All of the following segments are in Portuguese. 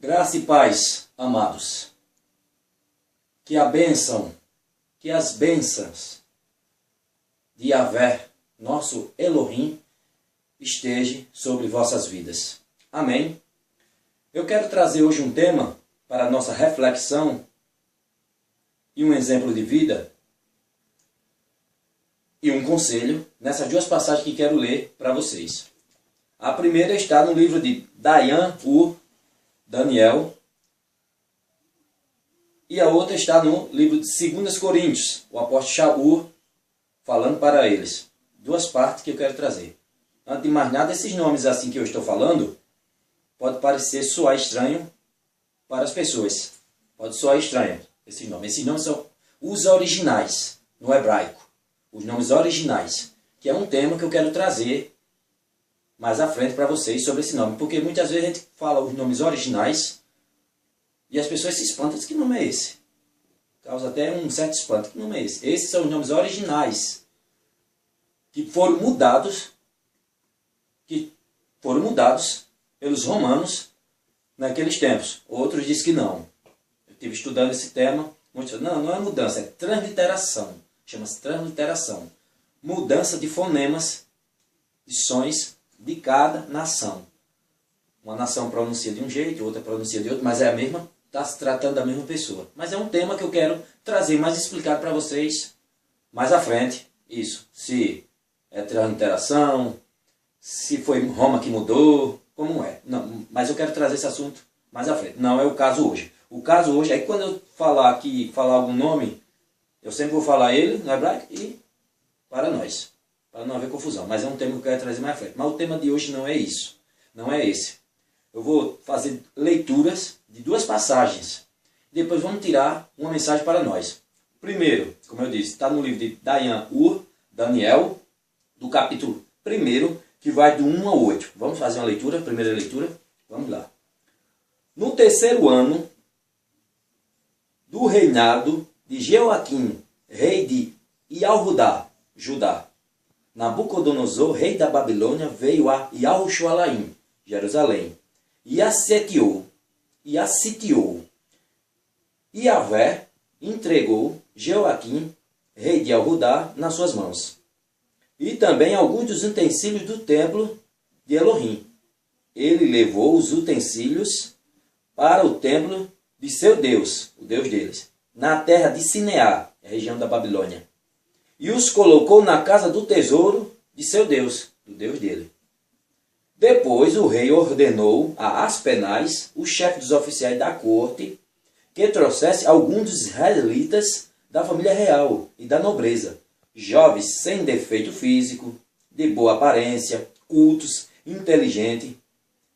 Graça e paz, amados. Que a bênção, que as bênçãos de Yahvé, nosso Elohim, esteja sobre vossas vidas. Amém? Eu quero trazer hoje um tema para a nossa reflexão e um exemplo de vida e um conselho nessas duas passagens que quero ler para vocês. A primeira está no livro de Daniel, e a outra está no livro de 2 Coríntios, o apóstolo Shaul falando para eles. Duas partes que eu quero trazer. Antes de mais nada, esses nomes assim que eu estou falando, pode parecer soar estranho para as pessoas. Pode soar estranho esses nomes. Esses nomes são os originais no hebraico. Os nomes originais, que é um tema que eu quero trazer mais à frente para vocês sobre esse nome. Porque muitas vezes a gente fala os nomes originais e as pessoas se espantam. Dizem, que nome é esse? Causa até um certo espanto. Que nome é esse? Esses são os nomes originais que foram mudados pelos romanos naqueles tempos. Outros dizem que não. Eu estive estudando esse tema. Muitos falam, não é mudança, é transliteração. Chama-se transliteração. Mudança de fonemas, de sons de cada nação. Uma nação pronuncia de um jeito, outra pronuncia de outro, mas é a mesma, está se tratando da mesma pessoa. Mas é um tema que eu quero trazer mais explicado para vocês mais à frente. Isso, se é transliteração, se foi Roma que mudou, como é. Não, mas eu quero trazer esse assunto mais à frente. Não é o caso hoje. O caso hoje é que quando eu falar algum nome, eu sempre vou falar ele no hebraico e para nós. Para não haver confusão. Mas é um tema que eu quero trazer mais à frente. Mas o tema de hoje não é isso. Não é esse. Eu vou fazer leituras de duas passagens. Depois vamos tirar uma mensagem para nós. Primeiro, como eu disse, está no livro de Daniel, do capítulo 1, que vai do 1 ao 8. Vamos fazer uma leitura, primeira leitura? Vamos lá. No terceiro ano do reinado de Jeoaquim, rei de Judá, Nabucodonosor, rei da Babilônia, veio a Yahushalaim, Jerusalém, e a sitiou. E Yahvé entregou Jeoaquim, rei de Judá, nas suas mãos. E também alguns dos utensílios do templo de Elohim. Ele levou os utensílios para o templo de seu Deus, o Deus deles, na terra de Sineá, a região da Babilônia. E os colocou na casa do tesouro de seu Deus, do Deus dele. Depois o rei ordenou a Aspenaz, o chefe dos oficiais da corte, que trouxesse alguns dos israelitas da família real e da nobreza, jovens sem defeito físico, de boa aparência, cultos, inteligentes,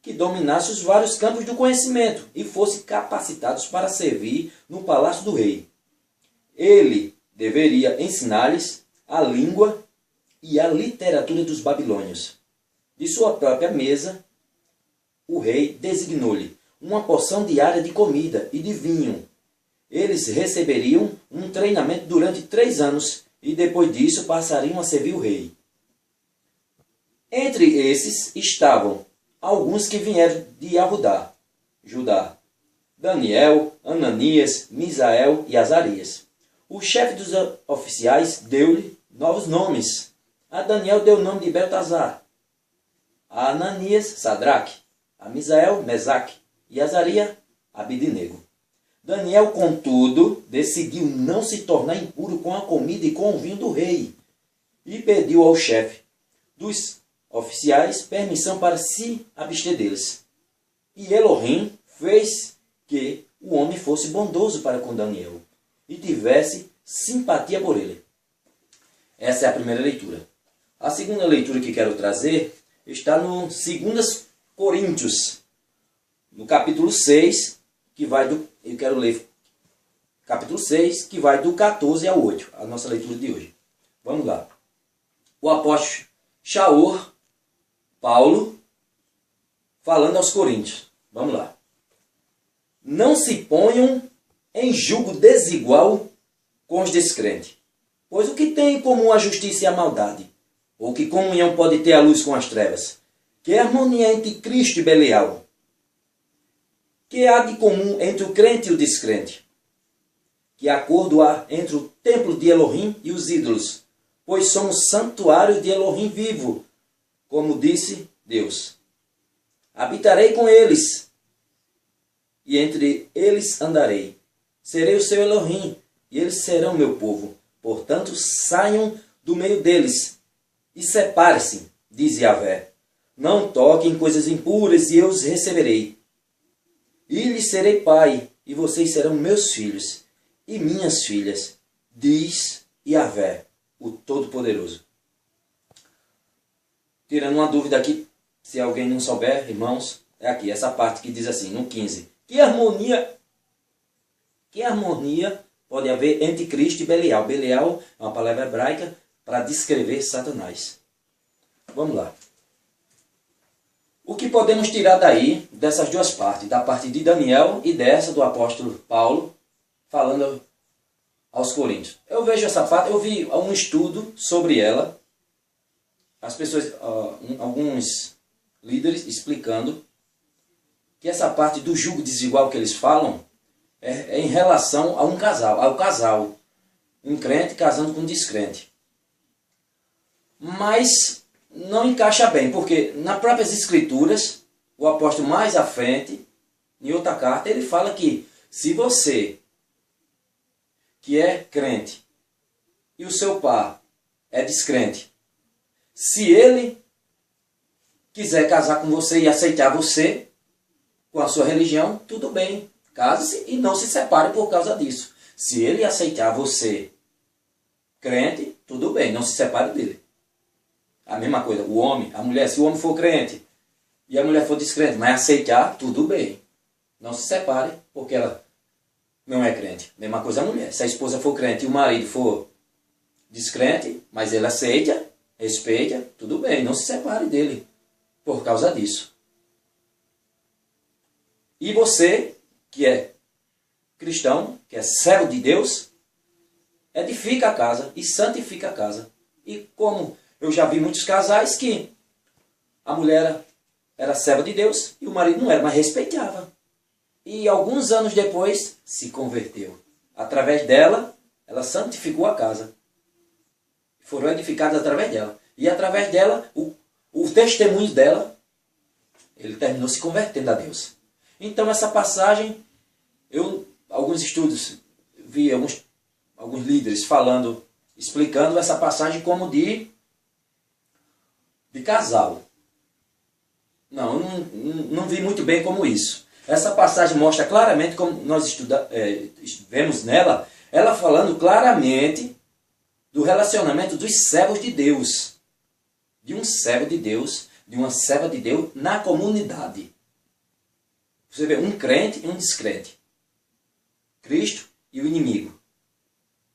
que dominassem os vários campos do conhecimento e fossem capacitados para servir no palácio do rei. Ele deveria ensinar-lhes a língua e a literatura dos babilônios. De sua própria mesa, o rei designou-lhe uma porção diária de comida e de vinho. Eles receberiam um treinamento durante 3 anos e depois disso passariam a servir o rei. Entre esses estavam alguns que vieram de Judá, Daniel, Ananias, Misael e Azarias. O chefe dos oficiais deu-lhe novos nomes. A Daniel deu o nome de Beltazar, a Ananias, Sadraque, a Misael, Mesaque e a Azarias, Abidnego. Daniel, contudo, decidiu não se tornar impuro com a comida e com o vinho do rei e pediu ao chefe dos oficiais permissão para se abster deles. E Elohim fez que o homem fosse bondoso para com Daniel e tivesse simpatia por ele. Essa é a primeira leitura. A segunda leitura que quero trazer está no 2 Coríntios, no capítulo 6, que vai do... Eu quero ler capítulo 6, que vai do 14 ao 8, a nossa leitura de hoje. Vamos lá. O apóstolo Shaul, Paulo, falando aos Coríntios. Vamos lá. Não se ponham em julgo desigual com os descrentes. Pois o que tem em comum a justiça e a maldade? Ou que comunhão pode ter a luz com as trevas? Que harmonia entre Cristo e Belial? Que há de comum entre o crente e o descrente? Que acordo há entre o templo de Elohim e os ídolos? Pois somos santuário de Elohim vivo, como disse Deus. Habitarei com eles, e entre eles andarei. Serei o seu Elohim, e eles serão meu povo. Portanto, saiam do meio deles, e separe-se, diz Yahvé. Não toquem coisas impuras, e eu os receberei. E lhes serei pai, e vocês serão meus filhos, e minhas filhas, diz Yahvé, o Todo-Poderoso. Tirando uma dúvida aqui, se alguém não souber, irmãos, é aqui, essa parte que diz assim, no 15. Que harmonia pode haver entre Cristo e Belial? Belial é uma palavra hebraica para descrever Satanás. Vamos lá. O que podemos tirar daí, dessas duas partes, da parte de Daniel e dessa do apóstolo Paulo, falando aos Coríntios? Eu vejo essa parte, eu vi um estudo sobre ela, as pessoas, alguns líderes explicando que essa parte do jugo desigual que eles falam é em relação a um casal, ao casal, um crente casando com um descrente. Mas não encaixa bem, porque nas próprias escrituras, o apóstolo mais à frente, em outra carta, ele fala que se você, que é crente, e o seu par é descrente, se ele quiser casar com você e aceitar você, com a sua religião, tudo bem, case-se e não se separe por causa disso. Se ele aceitar você, crente, tudo bem, não se separe dele. A mesma coisa, o homem, a mulher, se o homem for crente e a mulher for descrente, mas aceitar, tudo bem. Não se separe, porque ela não é crente. Mesma coisa a mulher. Se a esposa for crente e o marido for descrente, mas ele aceita, respeita, tudo bem, não se separe dele por causa disso. E você, que é cristão, que é servo de Deus, edifica a casa e santifica a casa. E como eu já vi muitos casais que a mulher era serva de Deus e o marido não era, mas respeitava. E alguns anos depois se converteu. Através dela, ela santificou a casa. Foram edificados através dela. E através dela, o testemunho dela, ele terminou se convertendo a Deus. Então essa passagem, alguns estudos, vi alguns líderes falando, explicando essa passagem como de casal. Não, eu não vi muito bem como isso. Essa passagem mostra claramente, como nós vemos nela, ela falando claramente do relacionamento dos servos de Deus. De um servo de Deus, de uma serva de Deus na comunidade. Você vê um crente e um descrente. Cristo e o inimigo.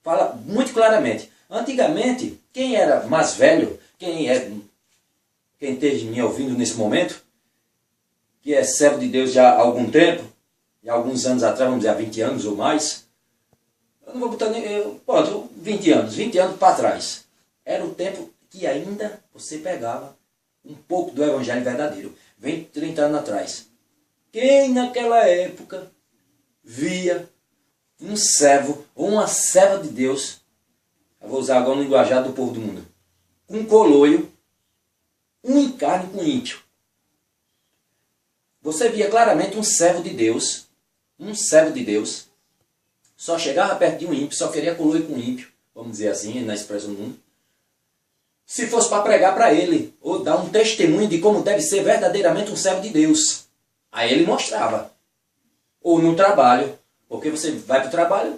Fala muito claramente. Antigamente, quem era mais velho, quem esteja me ouvindo nesse momento, que é servo de Deus já há algum tempo, e há alguns anos atrás, vamos dizer, há 20 anos ou mais, eu não vou botar nem... 20 anos para trás. Era o tempo que ainda você pegava um pouco do evangelho verdadeiro. 20, 30 anos atrás. Quem naquela época via um servo ou uma serva de Deus, eu vou usar agora no linguajar do povo do mundo, um coloio, um encarne com ímpio. Você via claramente um servo de Deus, só chegava perto de um ímpio, só queria coloio com ímpio, vamos dizer assim, na expressão do mundo, se fosse para pregar para ele, ou dar um testemunho de como deve ser verdadeiramente um servo de Deus. Aí ele mostrava. Ou no trabalho, porque você vai para o trabalho,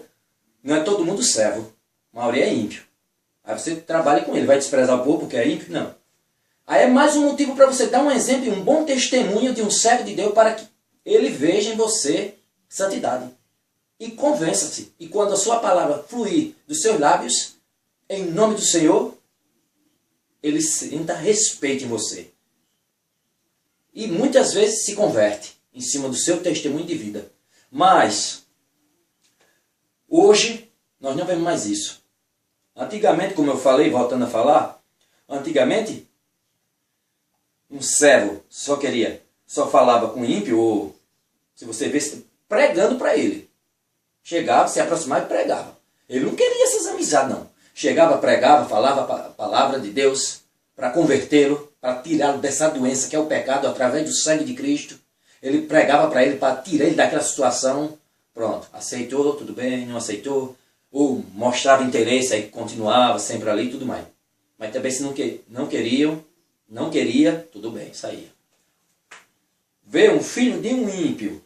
não é todo mundo servo, a maioria é ímpio. Aí você trabalha com ele, vai desprezar o povo porque é ímpio? Não. Aí é mais um motivo para você dar um exemplo e um bom testemunho de um servo de Deus para que ele veja em você santidade. E convença-se. E quando a sua palavra fluir dos seus lábios, em nome do Senhor, ele sinta respeito em você. E muitas vezes se converte em cima do seu testemunho de vida. Mas, hoje, nós não vemos mais isso. Antigamente, como eu falei, voltando a falar, antigamente, um servo só falava com ímpio, ou Se você vê, pregando para ele. Chegava, se aproximava e pregava. Ele não queria essas amizades, não. Chegava, pregava, falava a palavra de Deus para convertê-lo, para tirá-lo dessa doença que é o pecado através do sangue de Cristo. Ele pregava para ele, para tirar ele daquela situação. Pronto, aceitou, tudo bem, não aceitou. Ou mostrava interesse, aí continuava sempre ali e tudo mais. Mas também se não queria, tudo bem, saía. Vê um filho de um ímpio,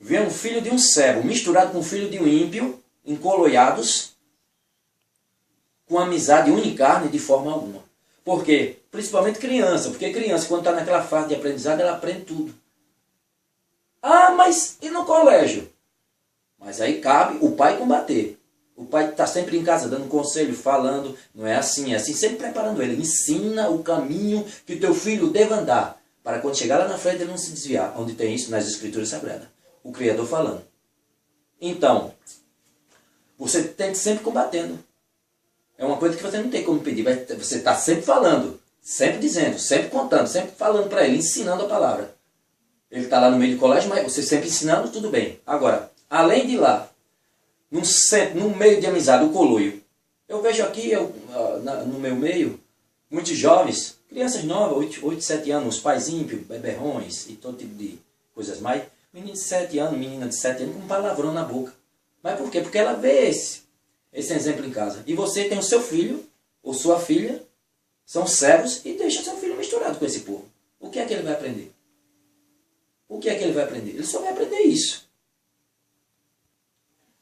vê um filho de um servo misturado com um filho de um ímpio, encoloiados, com amizade unicarne de forma alguma. Por quê? Principalmente criança, porque criança, quando está naquela fase de aprendizado, ela aprende tudo. Ah, mas e no colégio? Mas aí cabe o pai combater. O pai está sempre em casa dando conselho, falando, não é assim, sempre preparando ele. Ensina o caminho que o teu filho deve andar, para quando chegar lá na frente ele não se desviar. Onde tem isso? Nas Escrituras Sagradas. O Criador falando. Então, você tem que sempre combatendo. É uma coisa que você não tem como pedir. Você está sempre falando, sempre dizendo, sempre contando, sempre falando para ele, ensinando a palavra. Ele está lá no meio do colégio, mas você sempre ensinando, tudo bem. Agora, além de lá, no meio de amizade, o coloio. Eu vejo aqui, no meu meio, muitos jovens, crianças novas, 8, 7 anos, os pais ímpios, beberrões e todo tipo de coisas mais. Menino de 7 anos, menina de 7 anos, com um palavrão na boca. Mas por quê? Porque ela vê esse exemplo em casa. E você tem o seu filho, ou sua filha, são servos, e deixa seu filho misturado com esse povo. O que é que ele vai aprender? O que é que ele vai aprender? Ele só vai aprender isso.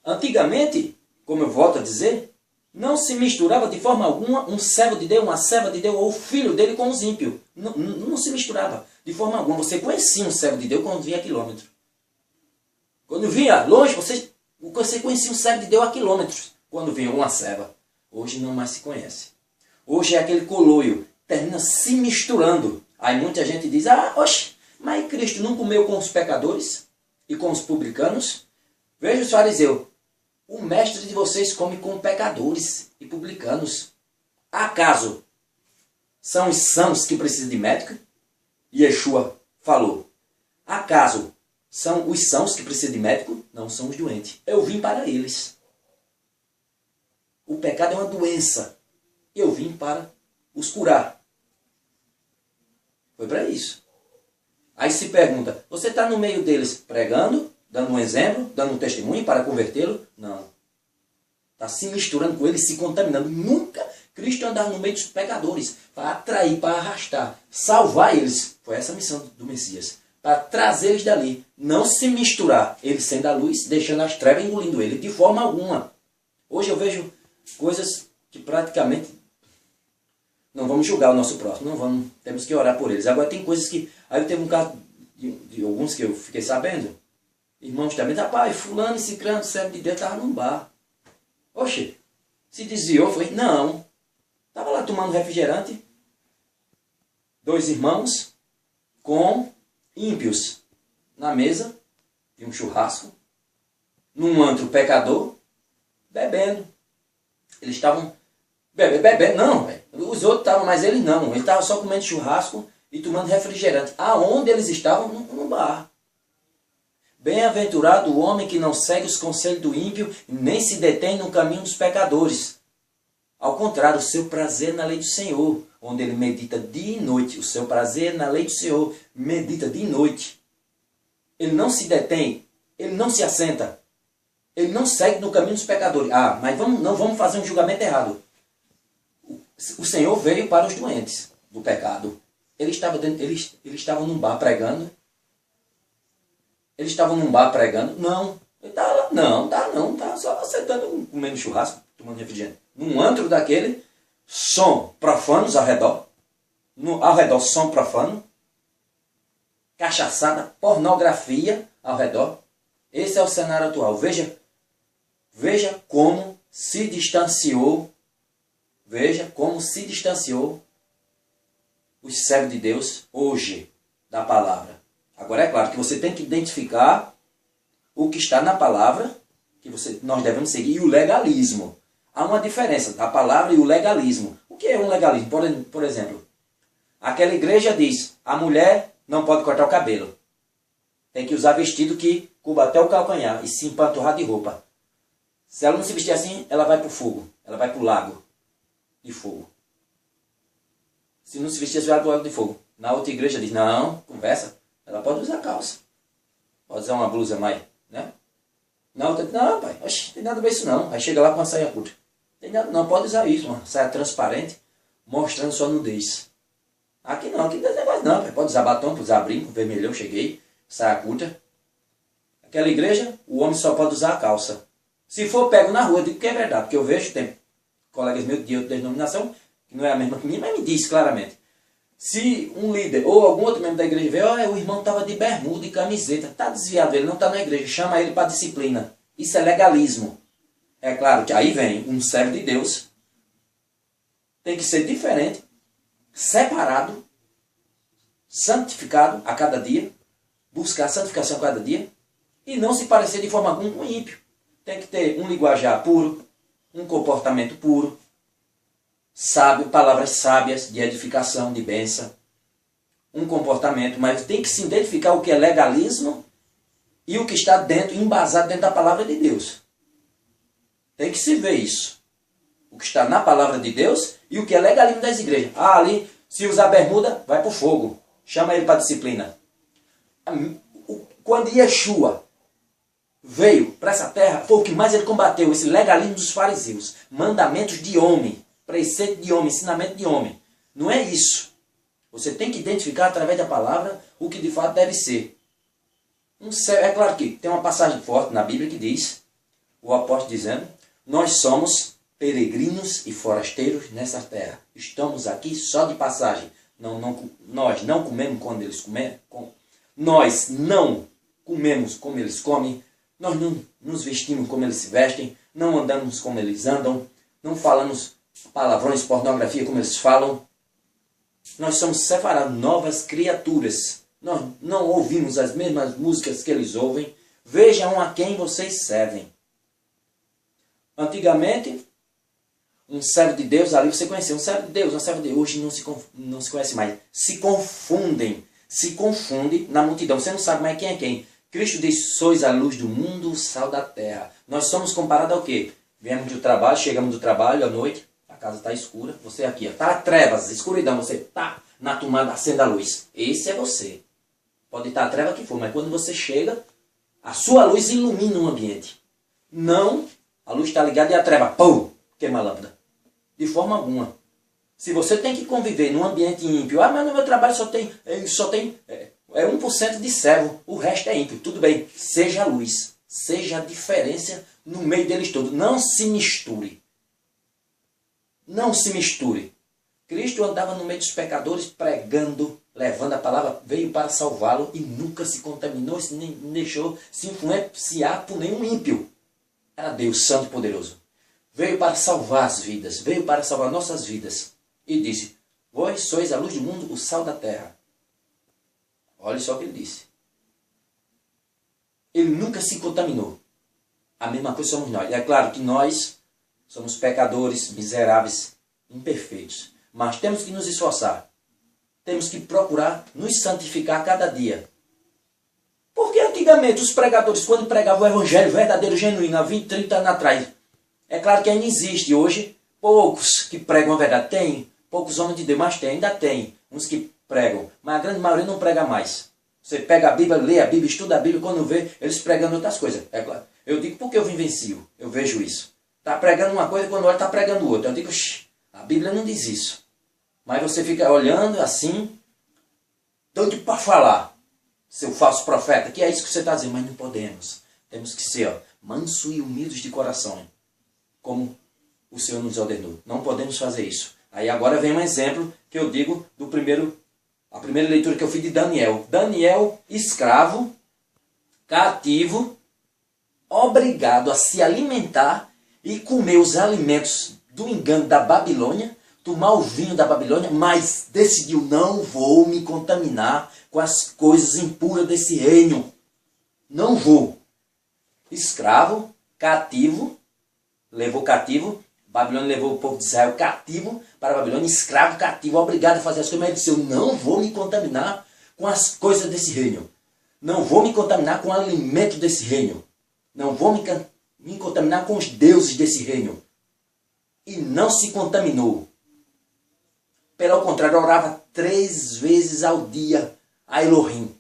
Antigamente, como eu volto a dizer, não se misturava de forma alguma um servo de Deus, uma serva de Deus, ou o filho dele com os ímpios. Não se misturava de forma alguma. Você conhecia um servo de Deus quando vinha a quilômetros. Quando vinha longe, você conhecia um servo de Deus a quilômetros. Quando vinha uma serva. Hoje não mais se conhece. Hoje é aquele coloio. Termina se misturando. Aí muita gente diz, oxe, mas Cristo não comeu com os pecadores e com os publicanos? Veja os fariseus. O mestre de vocês come com pecadores e publicanos. Acaso são os sãos que precisam de médico? E Yeshua falou. Acaso são os sãos que precisam de médico? Não, são os doentes. Eu vim para eles. O pecado é uma doença. Eu vim para os curar. Foi para isso. Aí se pergunta, você está no meio deles pregando, dando um exemplo, dando um testemunho para convertê-lo? Não. Está se misturando com eles, se contaminando. Nunca Cristo andava no meio dos pecadores para atrair, para arrastar, salvar eles. Foi essa a missão do Messias. Para trazer eles dali. Não se misturar. Ele sendo a luz, deixando as trevas engolindo ele. De forma alguma. Hoje eu vejo coisas que praticamente não vamos julgar o nosso próximo. Não vamos. Temos que orar por eles. Agora tem coisas que... Aí teve um caso de alguns que eu fiquei sabendo. Irmãos também. Rapaz, fulano e ciclano, servo de Deus, estava num bar. Oxe, se desviou, foi? Não. Estava lá tomando refrigerante. 2 irmãos com ímpios na mesa de um churrasco, num antro pecador, bebendo. Eles estavam bebendo, não, véio. Os outros estavam, mas eles não. Eles estavam só comendo churrasco e tomando refrigerante. Aonde eles estavam? No bar. Bem-aventurado o homem que não segue os conselhos do ímpio, nem se detém no caminho dos pecadores. Ao contrário, o seu prazer na lei do Senhor, onde ele medita dia e noite. O seu prazer na lei do Senhor, medita dia e noite. Ele não se detém, ele não se assenta, ele não segue no caminho dos pecadores. Mas não vamos fazer um julgamento errado. O Senhor veio para os doentes do pecado. Eles estavam num bar pregando. Eles estavam num bar pregando? Não. Ele estava lá, não, estava só sentando, comendo churrasco, tomando refrigerante. Num antro daquele, som profanos ao redor. Ao redor, som profano. Cachaçada, pornografia ao redor. Esse é o cenário atual. Veja como se distanciou. Veja como se distanciou os servos de Deus hoje da palavra. Agora é claro que você tem que identificar o que está na palavra, que nós devemos seguir, e o legalismo. Há uma diferença da palavra e o legalismo. O que é um legalismo? Por exemplo, aquela igreja diz, a mulher não pode cortar o cabelo. Tem que usar vestido que cubra até o calcanhar e se empanturrar de roupa. Se ela não se vestir assim, ela vai para o fogo. Ela vai para o lago de fogo. Se não se vestir assim, vai para o lago de fogo. Na outra igreja diz, não, conversa. Ela pode usar calça. Pode usar uma blusa mais, né? Na outra diz, não, pai, oxe, tem nada a ver isso não. Aí chega lá com uma saia curta. Tem nada, não, pode usar isso, uma saia transparente, mostrando sua nudez. Aqui não tem negócio não, pai. Pode usar batom, pode usar brinco, vermelhão, cheguei, saia curta. Aquela igreja, o homem só pode usar a calça. Se for pego na rua, eu digo que é verdade, porque eu vejo, tem colegas meus de outra denominação, que não é a mesma que minha, mas me diz claramente. Se um líder ou algum outro membro da igreja vê, olha, o irmão estava de bermuda e camiseta, está desviado, ele não está na igreja, chama ele para disciplina. Isso é legalismo. É claro que aí vem um servo de Deus, tem que ser diferente, separado, santificado a cada dia, buscar santificação a cada dia, e não se parecer de forma alguma com o ímpio. Tem que ter um linguajar puro, um comportamento puro, sábio, palavras sábias de edificação, de bênção, um comportamento, mas tem que se identificar o que é legalismo e o que está dentro, embasado dentro da palavra de Deus. Tem que se ver isso. O que está na palavra de Deus e o que é legalismo das igrejas. Ah, ali, se usar bermuda, vai para o fogo. Chama ele para disciplina. Quando Yeshua veio para essa terra, foi o que mais ele combateu, esse legalismo dos fariseus. Mandamentos de homem, preceito de homem, ensinamento de homem. Não é isso. Você tem que identificar através da palavra o que de fato deve ser. É claro que tem uma passagem forte na Bíblia que diz, o apóstolo dizendo, nós somos peregrinos e forasteiros nessa terra. Estamos aqui só de passagem. Nós não comemos quando eles comem. Nós não comemos como eles comem. Nós não nos vestimos como eles se vestem. Não andamos como eles andam. Não falamos palavrões, pornografia como eles falam. Nós somos separados, novas criaturas. Nós não ouvimos as mesmas músicas que eles ouvem. Vejam a quem vocês servem. Antigamente, um servo de Deus, ali você conhecia, um servo de Deus, um servo de Deus, hoje não se conhece mais. Se confunde na multidão. Você não sabe mais quem é quem. Cristo diz, sois a luz do mundo, o sal da terra. Nós somos comparados ao quê? Viemos do trabalho, chegamos do trabalho à noite, a casa está escura, você aqui, está trevas, escuridão, você está na tomada, acenda a luz. Esse é você. Pode estar a treva que for, mas quando você chega, a sua luz ilumina o ambiente. Não, a luz está ligada e a treva, pum, queima a lâmpada. De forma alguma. Se você tem que conviver num ambiente ímpio, ah, mas no meu trabalho só tem 1% de servo, o resto é ímpio. Tudo bem, seja a luz, seja a diferença no meio deles todos. Não se misture. Não se misture. Cristo andava no meio dos pecadores pregando, levando a palavra, veio para salvá-lo e nunca se contaminou, nem deixou se influenciar por nenhum ímpio. Era Deus Santo e Poderoso. Veio para salvar as vidas, veio para salvar nossas vidas. E disse, vós sois a luz do mundo, o sal da terra. Olha só o que ele disse. Ele nunca se contaminou. A mesma coisa somos nós. E é claro que nós somos pecadores, miseráveis, imperfeitos. Mas temos que nos esforçar. Temos que procurar nos santificar cada dia. Porque antigamente os pregadores, quando pregavam o evangelho verdadeiro, genuíno, há 20, 30 anos atrás, é claro que ainda existe hoje poucos que pregam a verdade. Tem poucos homens de Deus, mas ainda tem uns que pregam. Mas a grande maioria não prega mais. Você pega a Bíblia, lê a Bíblia, estuda a Bíblia, quando vê, eles pregando outras coisas. É claro. Eu digo porque eu vivencio, eu vejo isso. Está pregando uma coisa, quando olha está pregando outra. Eu digo, a Bíblia não diz isso. Mas você fica olhando assim, doido para falar. Seu falso profeta, que é isso que você está dizendo, mas não podemos. Temos que ser manso e humildes de coração, como o Senhor nos ordenou. Não podemos fazer isso. Aí agora vem um exemplo que eu digo do a primeira leitura que eu fiz de Daniel. Daniel, escravo, cativo, obrigado a se alimentar e comer os alimentos do engano da Babilônia, tomar o vinho da Babilônia, mas decidiu, não vou me contaminar com as coisas impuras desse reino. Não vou. Escravo, cativo, levou cativo, Babilônia levou o povo de Israel cativo para a Babilônia, escravo, cativo, obrigado a fazer as coisas, mas ele disse, eu não vou me contaminar com as coisas desse reino. Não vou me contaminar com o alimento desse reino. Não vou me contaminar com os deuses desse reino. E não se contaminou. Pelo contrário, orava 3 vezes ao dia a Elohim.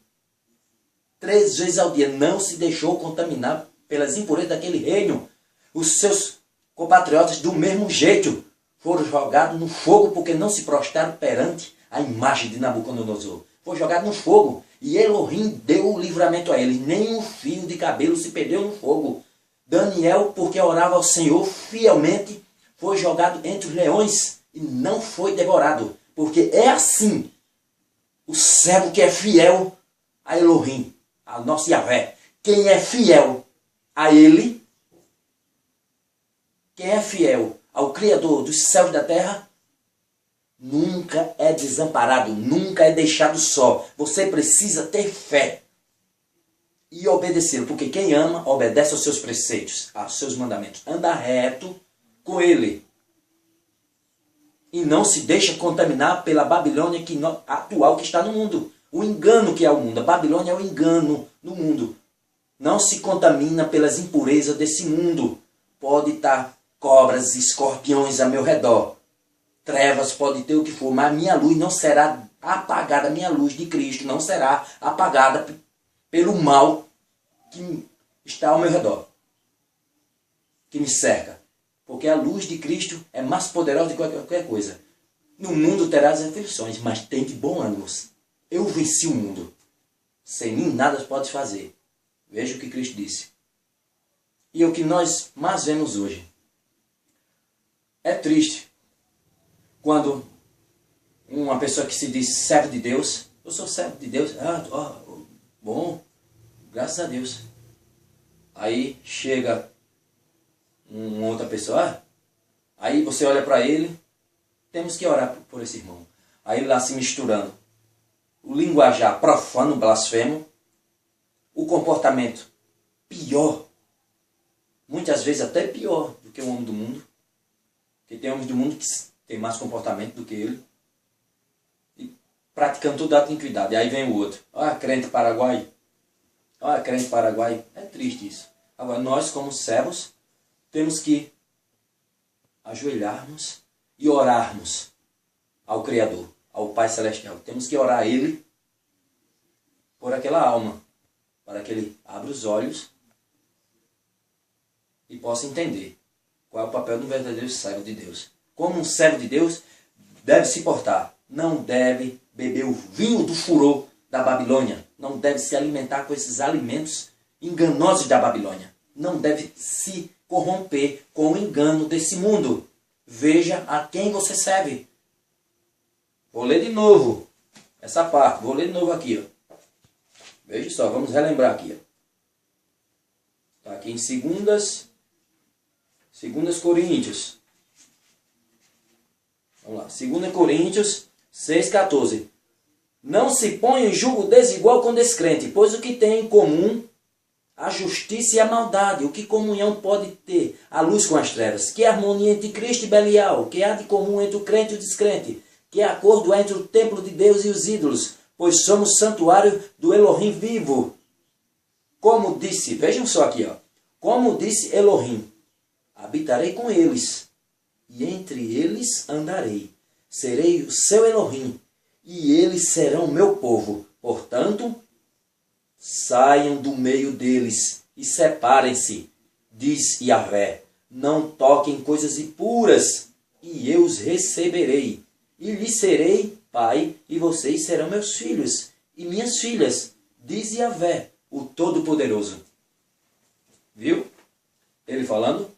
3 vezes ao dia. Não se deixou contaminar pelas impurezas daquele reino. Os seus compatriotas, do mesmo jeito, foram jogados no fogo porque não se prostraram perante a imagem de Nabucodonosor. Foi jogado no fogo. E Elohim deu o livramento a eles. Nem um fio de cabelo se perdeu no fogo. Daniel, porque orava ao Senhor fielmente, foi jogado entre os leões e não foi devorado. Porque é assim o servo que é fiel a Elohim, a nosso Yahvé. Quem é fiel a Ele, quem é fiel ao Criador dos céus e da terra, nunca é desamparado, nunca é deixado só. Você precisa ter fé e obedecê-lo, porque quem ama, obedece aos seus preceitos, aos seus mandamentos. Anda reto com Ele. E não se deixa contaminar pela Babilônia atual que está no mundo. O engano que é o mundo. A Babilônia é o engano no mundo. Não se contamina pelas impurezas desse mundo. Pode estar cobras e escorpiões a meu redor. Trevas pode ter o que for, mas a minha luz não será apagada. A minha luz de Cristo não será apagada pelo mal que está ao meu redor, que me cerca. Porque a luz de Cristo é mais poderosa do que qualquer coisa. No mundo terás aflições, mas tem de bom ânimo. Eu venci o mundo. Sem mim nada podes fazer. Veja o que Cristo disse. E o que nós mais vemos hoje. É triste quando uma pessoa que se diz servo de Deus, eu sou servo de Deus, bom, graças a Deus. Aí chega uma outra pessoa, aí você olha para ele, temos que orar por esse irmão. Aí lá se misturando o linguajar profano, blasfemo, o comportamento pior, muitas vezes até pior do que o homem do mundo, porque tem homens do mundo que tem mais comportamento do que ele, e praticando toda a iniquidade. E aí vem o outro, crente paraguai, crente paraguai, é triste isso. Agora nós como servos temos que ajoelharmos e orarmos ao Criador, ao Pai Celestial. Temos que orar a Ele por aquela alma, para que Ele abra os olhos e possa entender qual é o papel do verdadeiro servo de Deus. Como um servo de Deus deve se portar. Não deve beber o vinho do furor da Babilônia. Não deve se alimentar com esses alimentos enganosos da Babilônia. Não deve se corromper com o engano desse mundo. Veja a quem você serve. Vou ler de novo essa parte. Vou ler de novo aqui. Veja só, vamos relembrar aqui. Está aqui em 2 Coríntios. Vamos lá. 2 Coríntios 6,14. Não se ponha em julgo desigual com descrente, pois o que tem em comum a justiça e a maldade. O que comunhão pode ter a luz com as trevas? Que harmonia entre Cristo e Belial? Que há de comum entre o crente e o descrente? Que acordo há entre o templo de Deus e os ídolos? Pois somos santuário do Elohim vivo. Como disse, vejam só aqui, como disse Elohim, habitarei com eles, e entre eles andarei. Serei o seu Elohim, e eles serão o meu povo. Portanto, saiam do meio deles e separem-se, diz Yahvé. Não toquem coisas impuras, e eu os receberei. E lhes serei pai, e vocês serão meus filhos e minhas filhas, diz Yahvé, o Todo-Poderoso. Viu? Ele falando.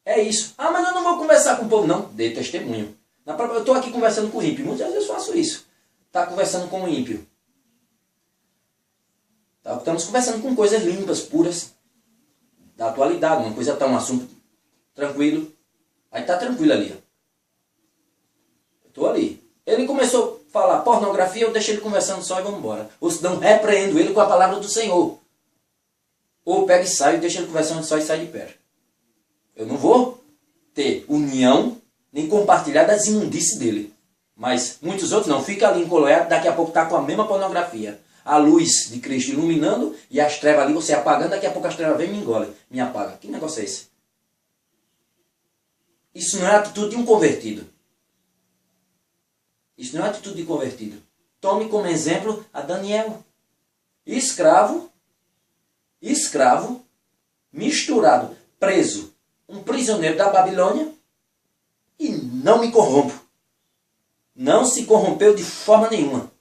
É isso. Mas eu não vou conversar com o povo, não. Dê testemunho. Eu estou aqui conversando com o ímpio. Muitas vezes eu faço isso. Está conversando com o ímpio. Estamos conversando com coisas limpas, puras, da atualidade. Uma coisa um assunto tranquilo. Aí está tranquilo ali. Eu estou ali. Ele começou a falar pornografia, eu deixo ele conversando só e vamos embora. Ou se não, repreendo ele com a palavra do Senhor. Ou pego e saio, deixo ele conversando só e sai de perto. Eu não vou ter união, nem compartilhar das imundícies dele. Mas muitos outros não. Fica ali encolhado, daqui a pouco está com a mesma pornografia. a luz de Cristo iluminando e as trevas ali, você apagando, daqui a pouco as trevas vêm e me engolem, me apaga. Que negócio é esse? Isso não é a atitude de um convertido. Isso não é a atitude de convertido. Tome como exemplo a Daniel. Escravo, misturado, preso, um prisioneiro da Babilônia, e não me corrompo. Não se corrompeu de forma nenhuma.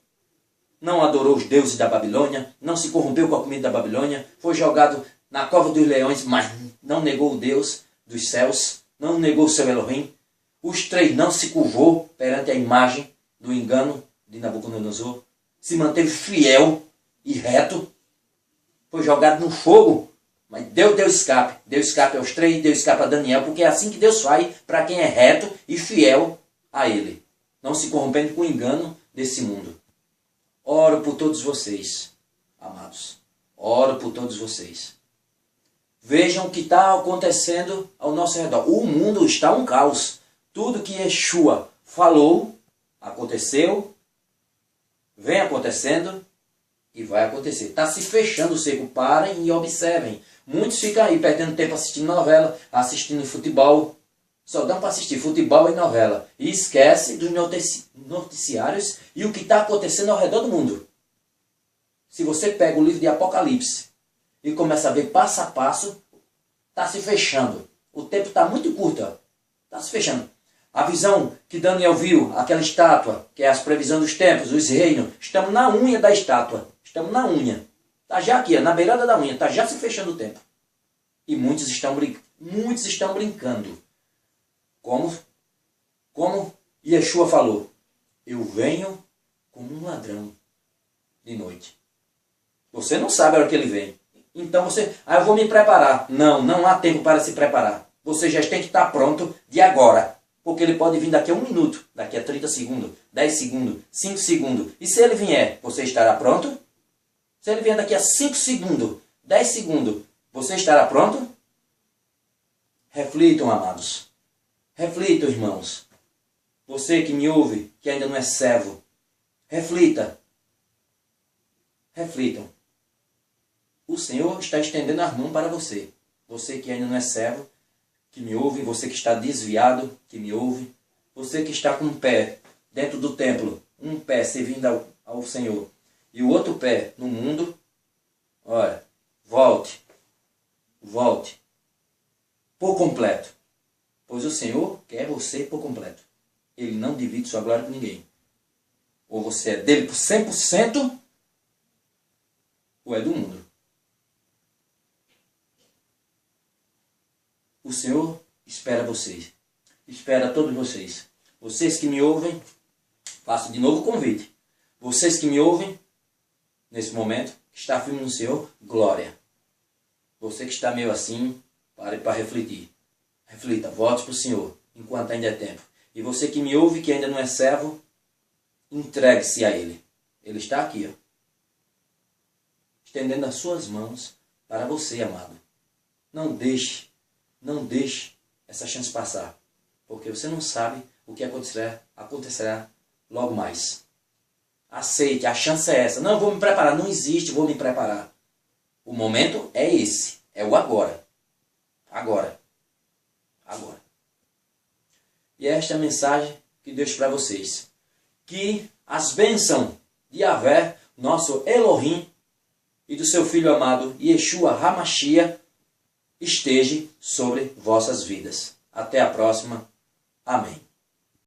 Não adorou os deuses da Babilônia, não se corrompeu com a comida da Babilônia, foi jogado na cova dos leões, mas não negou o Deus dos céus, não negou o seu Elohim. Os três não se curvou perante a imagem do engano de Nabucodonosor, se manteve fiel e reto, foi jogado no fogo, mas Deus deu escape. Deu escape aos três, deu escape a Daniel, porque é assim que Deus faz para quem é reto e fiel a Ele, não se corrompendo com o engano desse mundo. Oro por todos vocês, amados. Oro por todos vocês. Vejam o que está acontecendo ao nosso redor. O mundo está um caos. Tudo que Yeshua falou, aconteceu, vem acontecendo e vai acontecer. Está se fechando o cerco. Parem e observem. Muitos ficam aí perdendo tempo assistindo novela, assistindo futebol. Só dão para assistir futebol e novela. E esquece dos noticiários e o que está acontecendo ao redor do mundo. Se você pega o livro de Apocalipse e começa a ver passo a passo, está se fechando. O tempo está muito curto. Está se fechando. A visão que Daniel viu, aquela estátua, que é as previsões dos tempos, os reinos, estamos na unha da estátua. Estamos na unha. Está já aqui, na beirada da unha. Está já se fechando o tempo. E muitos estão brincando. Como Yeshua falou, eu venho como um ladrão de noite. Você não sabe a hora que ele vem. Então eu vou me preparar. Não há tempo para se preparar. Você já tem que estar pronto de agora. Porque ele pode vir daqui a 1 minuto, daqui a 30 segundos, 10 segundos, 5 segundos. E se ele vier, você estará pronto? Se ele vier daqui a 5 segundos, 10 segundos, você estará pronto? Reflitam, amados. Reflitam, irmãos. Você que me ouve, que ainda não é servo, reflita. Reflitam. O Senhor está estendendo as mãos para você. Você que ainda não é servo, que me ouve, você que está desviado, que me ouve, você que está com um pé dentro do templo, um pé servindo ao Senhor e o outro pé no mundo, olha, volte por completo, pois o Senhor quer você por completo. Ele não divide sua glória com ninguém. Ou você é dele por 100% ou é do mundo. O Senhor espera vocês. Espera todos vocês. Vocês que me ouvem, faço de novo o convite. Vocês que me ouvem, nesse momento, que está firme no Senhor, glória. Você que está meio assim, pare para refletir. Reflita, volte para o Senhor, enquanto ainda é tempo. E você que me ouve, que ainda não é servo, entregue-se a Ele. Ele está aqui, ó, estendendo as suas mãos para você, amado. Não deixe essa chance passar, porque você não sabe o que acontecerá logo mais. Aceite, a chance é essa. Não, eu vou me preparar. Não existe, vou me preparar. O momento é esse, é o agora. Agora. E esta é a mensagem que deixo para vocês. Que as bênçãos de Yahvé, nosso Elohim, e do seu Filho amado, Yeshua HaMashiach, esteja sobre vossas vidas. Até a próxima. Amém.